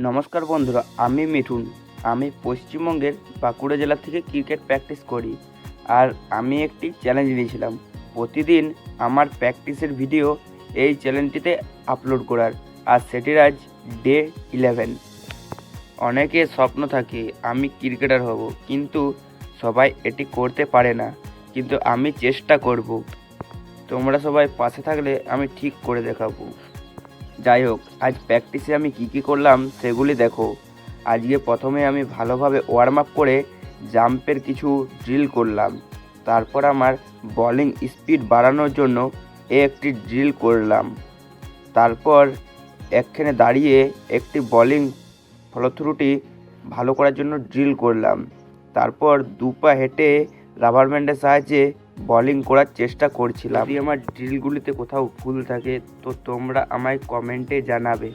নমস্কার বন্ধুরা, আমি মিঠুন। আমি পশ্চিমবঙ্গের বাঁকুড়া জেলা থেকে ক্রিকেট প্র্যাকটিস করি। আর আমি একটি চ্যালেঞ্জ নিয়েছিলাম প্রতিদিন আমার প্র্যাকটিসের ভিডিও এই চ্যানেলটিতে আপলোড করার। আর সেটির আজ ডে 11। অনেকে স্বপ্ন থাকে আমি ক্রিকেটার হব, কিন্তু সবাই এটি করতে পারে না। কিন্তু আমি চেষ্টা করব। তোমরা সবাই পাশে থাকলে আমি ঠিক করে দেখাবো। যাই হোক, আজ প্র্যাকটিসে আমি কী করলাম সেগুলি দেখো। আজকে প্রথমে আমি ভালোভাবে ওয়ার্ম আপ করে জাম্পের কিছু ড্রিল করলাম। তারপর আমার বলিং স্পিড বাড়ানোর জন্য একটি ড্রিল করলাম। তারপর একখানে দাঁড়িয়ে একটি বলিং ফলথ্রুটি ভালো করার জন্য ড্রিল করলাম। তারপর দুপা হেঁটে রাবার ব্যান্ডের সাহায্যে বলিং করার চেষ্টা করছিলাম। যদি আমার ড্রিলগুলিতে কোথাও ভুল থাকে তো তোমরা আমায় কমেন্টে জানাবে।